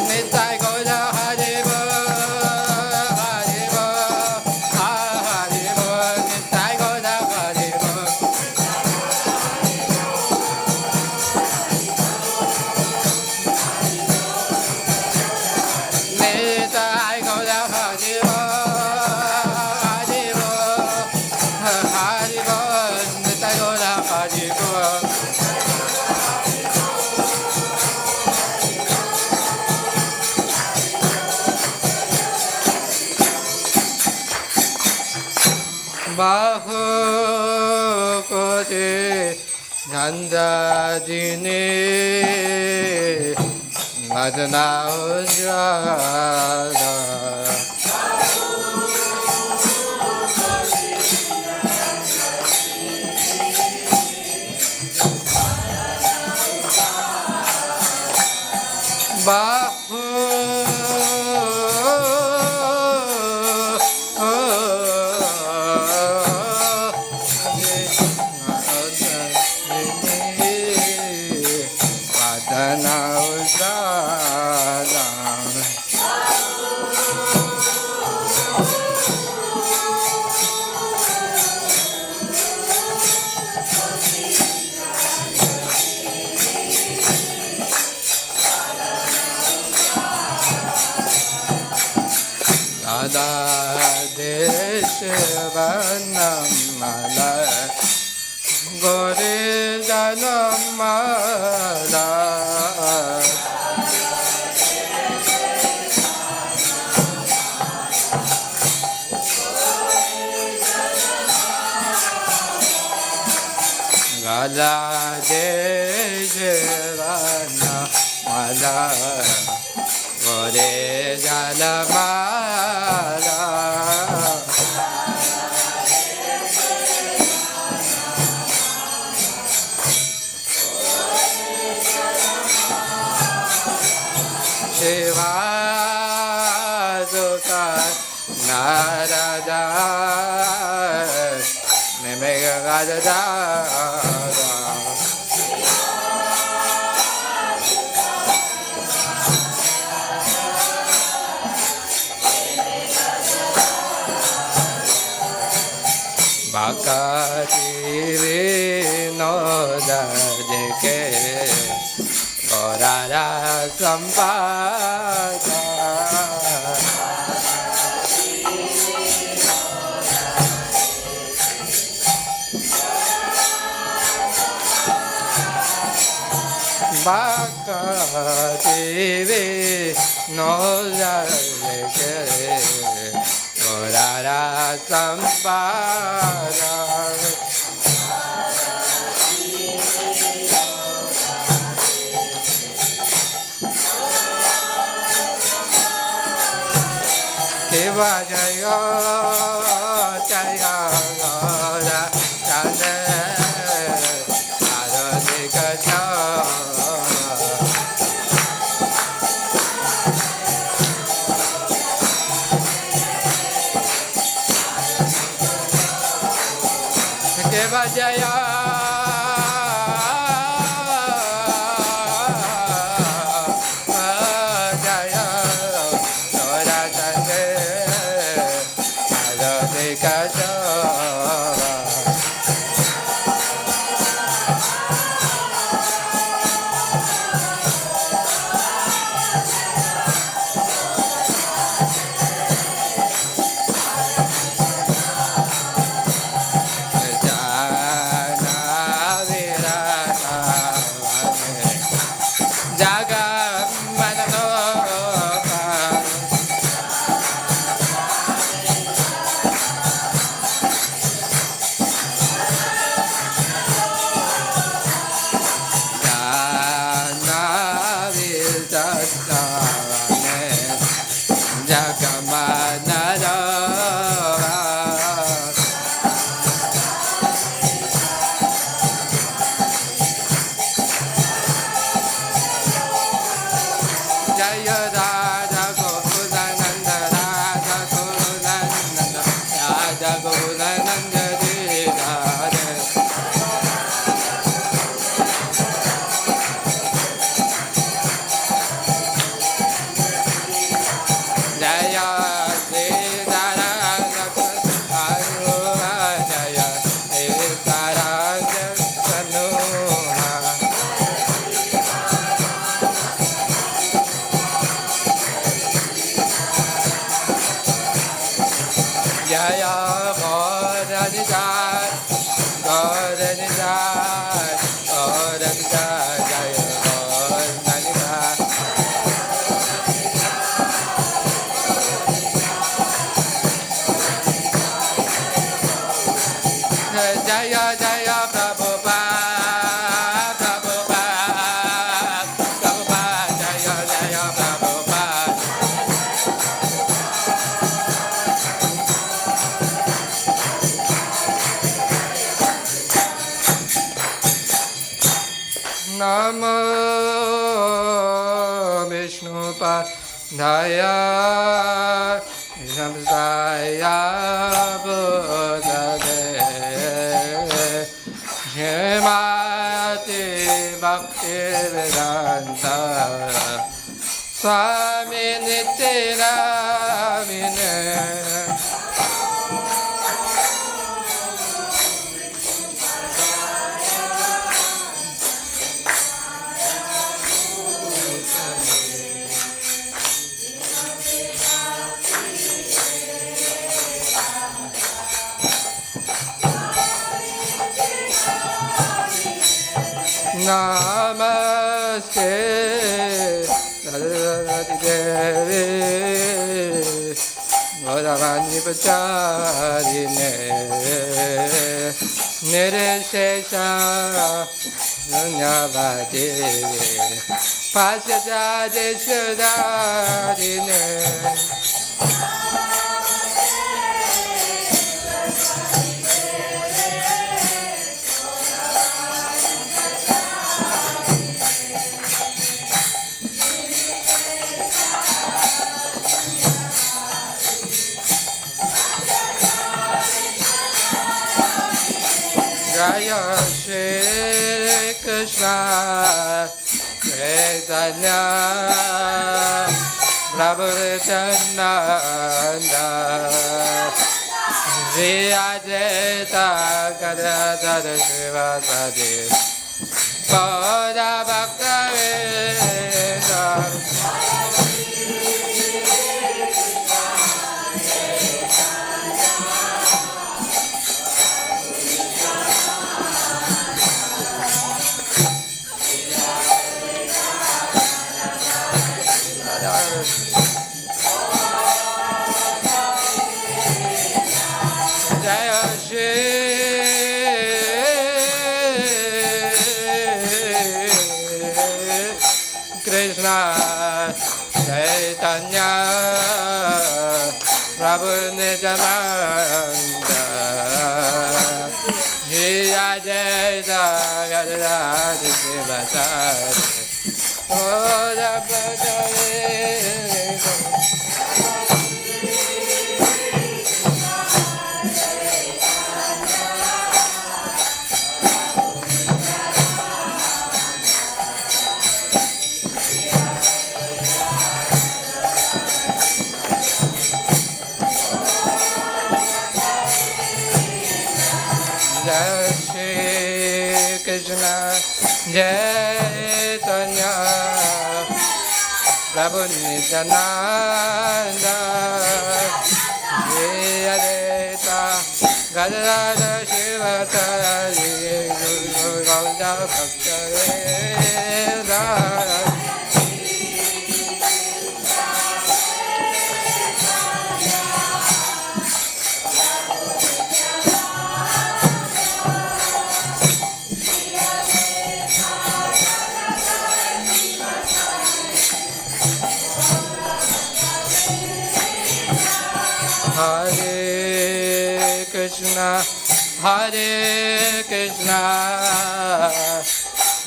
Nitai Gaura Hari Bol Hari Bol Hari Bol Nitai Gaura Hari Bol Nitai Gaura Hari Bol Hari Bol Nitai Gaura Hari Bol Bahu Koti Nanda Dini Madana Ujjala Bahu Sanausadam Ada Desvanamala Gore Janamala Gala Desvanamala Gore Janamala Shiva Sutta Narada Nimega Gadada Bhaktivedanta Manor Sampada Bhaktivedanta Sampada Shiva Jaya Jaya Gora Jaya Adhika Shiva Jaya Namo Vishnupadaya Samsaya Buddhade Shrimati Bhaktivedanta Swami Nityanamine Namaste Saraswati Devi Gauravani Pacharine Nirishesha Sunyavati Pasyajade Shudarine Jaya Shri Krishna Chaitanya Prabhu Nityananda Shri Advaita Gadadhara Srivasadi Gaura Bhaktivedanta Jaya Shri Krishna Chaitanya Prabhu Nityananda Shri Advaita Gadadhara Srivasadi Gaura Bhaktivedanta Jai Shri Krishna Chaitanya Prabhu Nityananda Shri Advaita Gadadhara Srivasadi Gaura Bhaktivedanta Hare Krishna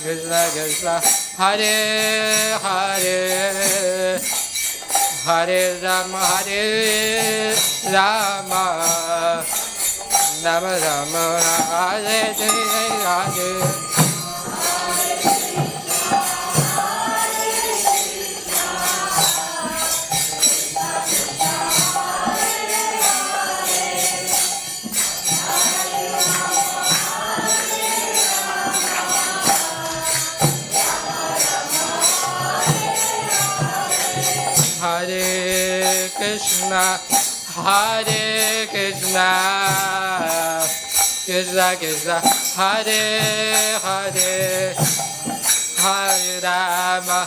Krishna Krishna Hare Hare Hare Rama Rama Rama Hare Hare Hare Krishna Krishna Krishna Hare Hare Hare Rama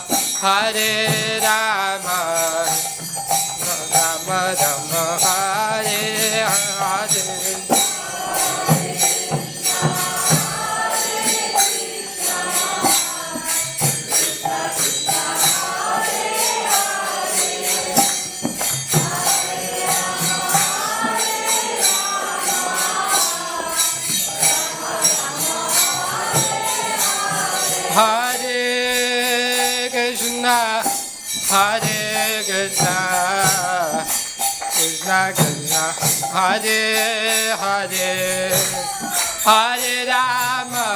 Rama Rama Hare Hare Hare Krishna, Krishna Krishna, Hare Hare, Hare Rama,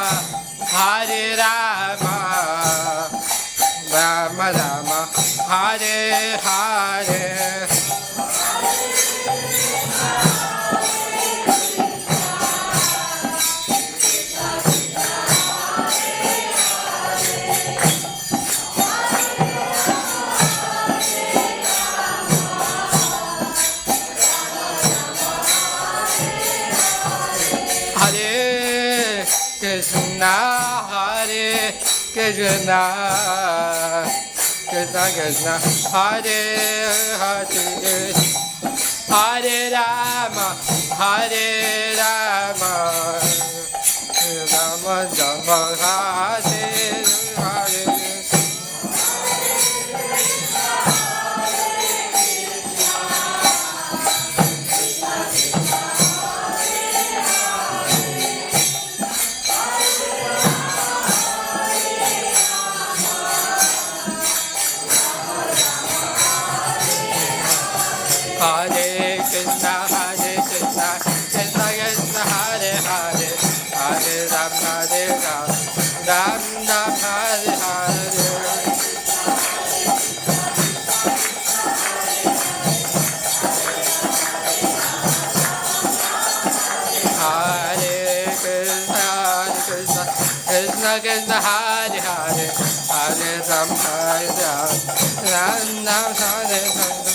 Rama Rama, Hare Hare. Hare Krishna, Hare Krishna, Krishna Krishna, Hare Hare, Hare Rama, Hare Rama, Rama Rama, Hare Hare. Hare Krishna, Krishna Krishna, Hare Hare, Hare Ram, Ram Ram, Hare Hare. Hare Krishna, Krishna Krishna, Hare Hare, Hare Ram, Ram Ram, Hare Hare.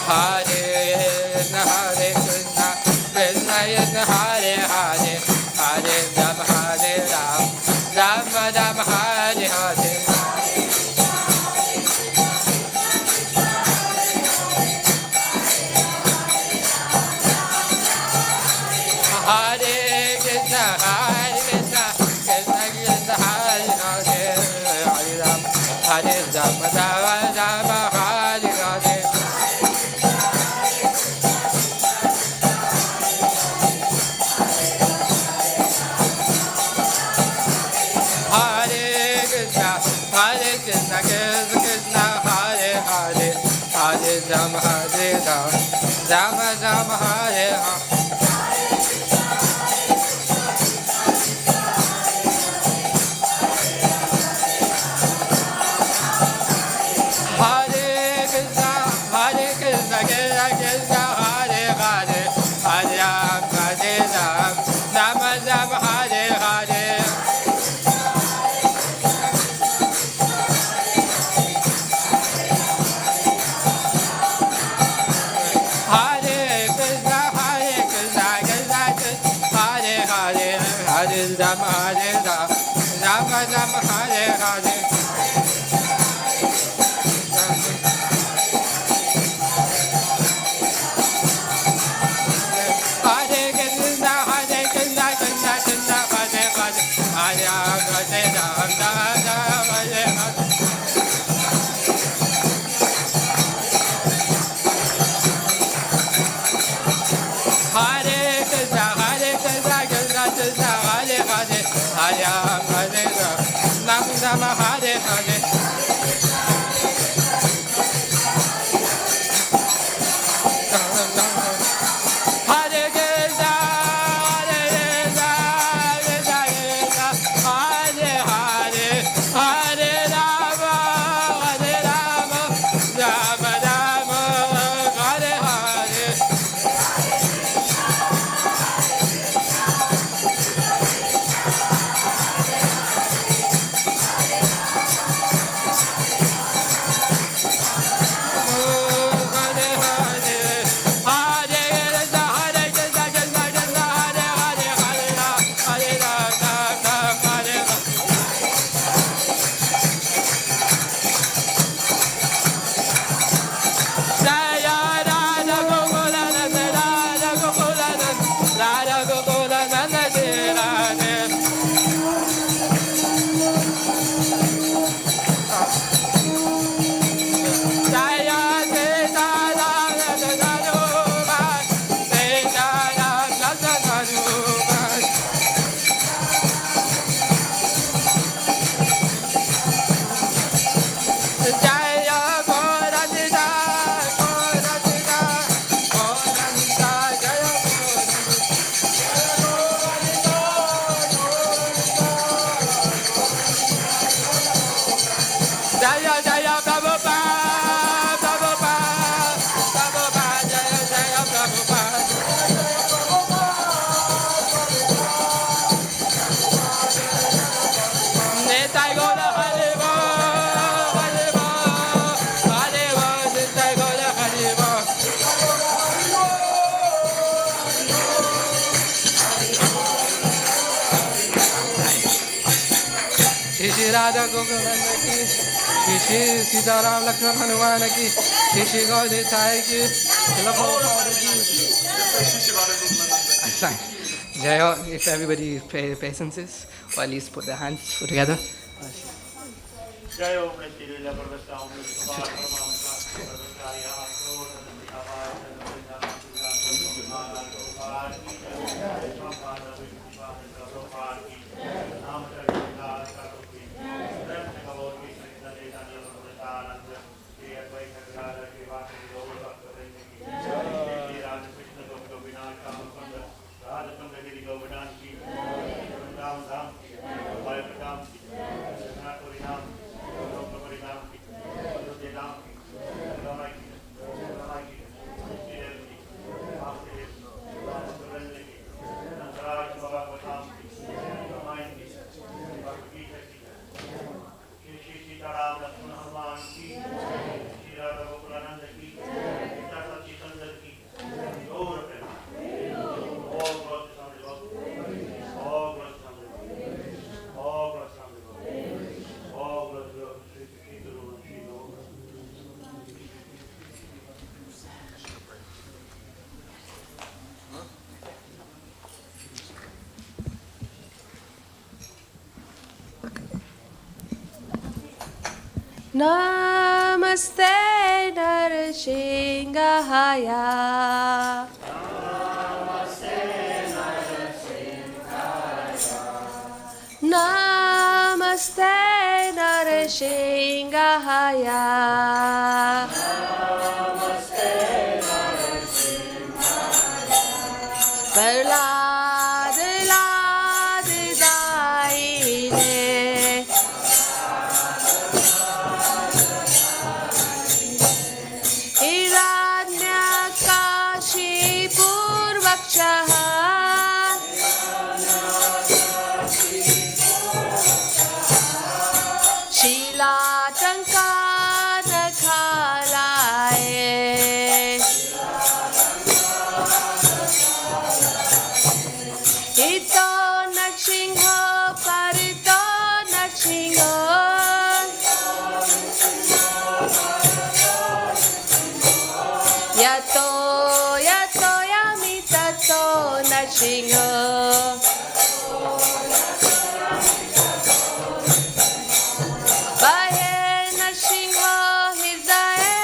Hare Krishna, Krishna Krishna, Hare Hare, Hare Ram, Ram Ram, Hare Hare. Hare Krishna, Krishna Krishna, Hare Hare, Hare Ram, Ram Ram, Hare Hare. Hare Krishna, Krishna Krishna, Hare Hare, Hare Ram, Ram Ram, Hare Hare. Hare Krishna, Krishna Krishna, Hare Hare, Hare Ram, Ram Ram, Hare Hare. Hare Krishna, Krishna Krishna, Hare Hare, Hare Ram, Ram Ram, Hare Hare. Hare Krishna, Krishna Krishna, Hare Hare, Hare Ram, Ram Ram, Hare Hare. Hare Krishna, Krishna Krishna, Hare Hare, Hare Ram, Ram Ram, Hare Hare. Hare Krishna, Krishna Krishna, Hare Hare, Radha Govinda ki, Shri Shri Sitaram Lakshman Hanuman ki, Shri Shri Gaudi Sai ki, Srila Prabhupada ki. That's fine. Jaya, if everybody patience is, or at least put their hands together.
Namaste Narasimhaya. Namaste Narasimhaya. Prahlad Lad Daine Hiranyakashipurvakshah Shilatankanakalaye Ito Narsingho Parito Narsingho Yato Yato Yamitato Narsingho Bahe Narsingho Hridaye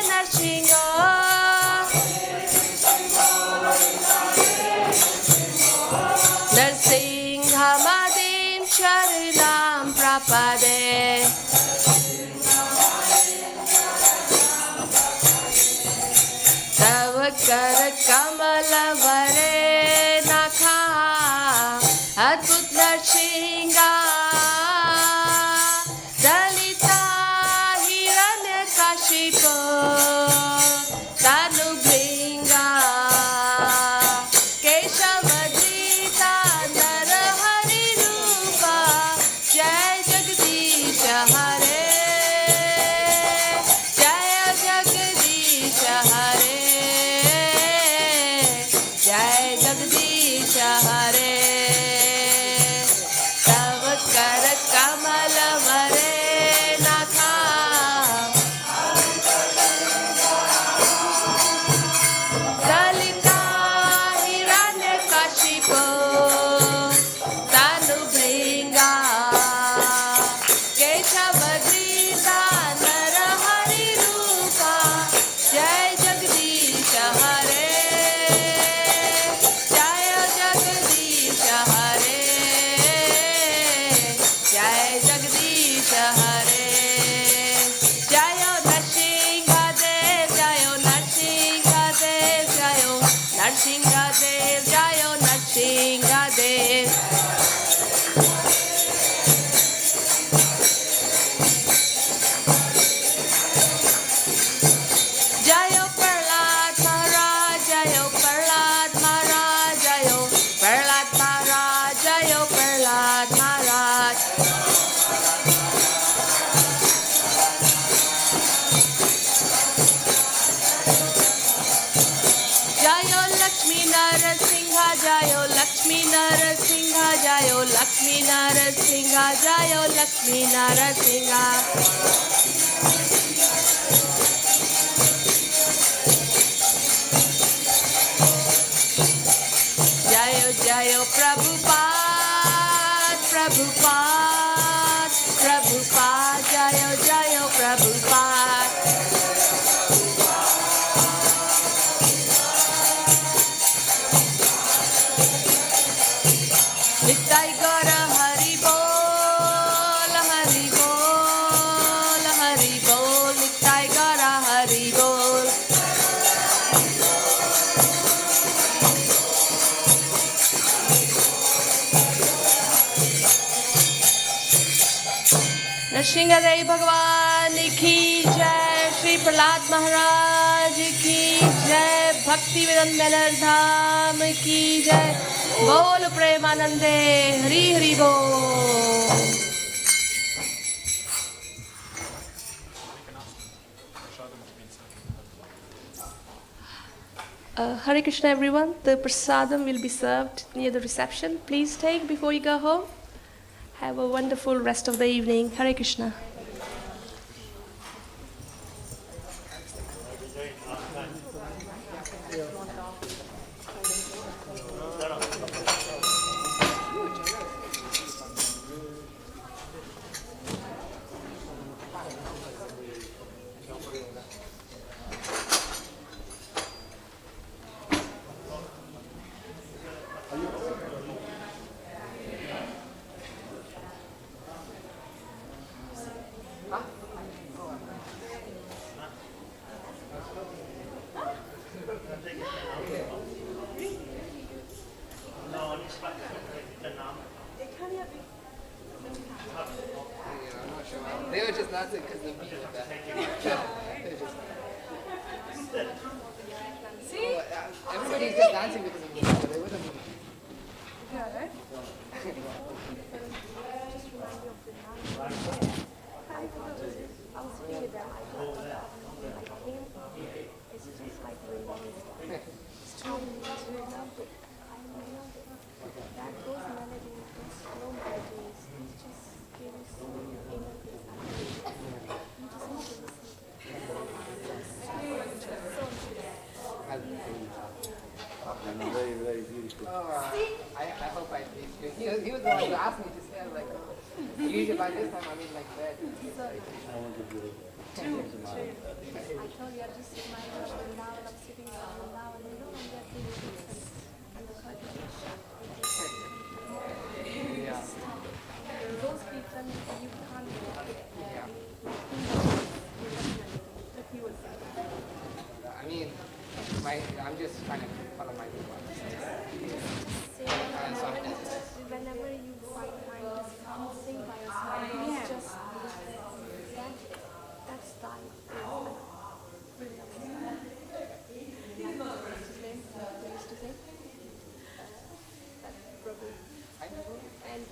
Narsingho Narsinghamadin Sharanam Prapade Tavakar Kamala Vare Nakha Adbhut Narsingha Dalita Hiranyakashipu Tanubringa Keshavadrita Narahari Rupa Jai Jagadisha Hare Jaya Jagadisha Hare Jai Jagadisha Hare Tavakar Kamala Vare Nakha Dalita Hiranyakashipu Tanubringa Keshavadrita Narahari Rupa Jai Jagadisha Hare Jaya Jagadisha Hare Jai Jagadisha Hare Jayo Narsinghadev Jayo Narsinghadev Jayo Narsinghadev Jayo Narsinghadev Jayo Prahlad Maharaj Jayo Prahlad Maharaj Jayo Prahlad Maharaj Jayo Prahlad Maharaj Jayo Lakshmi Narasimha Jayo Lakshmi Narasimha, Jayo Lakshmi Narasimha. Jayo Jayo Prabhupada, Prabhupada, Prabhupada, Jayo Jayo Prabhupada. Nittai Gaura Hari Bol, Hari Bol, Hari Bol, Nittai Gaura Hari Bol. Narasimhadeva भगवान की जय, श्री प्रहलाद महाराज की जय, Bhaktivedanta manner धाम की जय, बोल प्रेमानंदे, हरि हरि बोल. Hare Krishna everyone, the prasadam will be served near the reception. Please take before you go home. Have a wonderful rest of the evening. Hare Krishna.
They were just dancing because the beat was bad. See? Everybody's just dancing because of the beat. They wouldn't have
Very, very beautiful.
I hope I did. He was the one who asked me to stand like, usually by this time I'm in like bed.
I want to do it.
I told you I just sit my husband now and I'm sitting down now and you know I'm getting and the curtain is shut.
Yeah.
Those people you can't do it.
Yeah.
But he was
I mean, I'm just trying to follow my new one.
whenever you find time, just come sing by yourself. It's just that style is really amazing. What's his name? They used to say? That's Prabhu.
I know.
And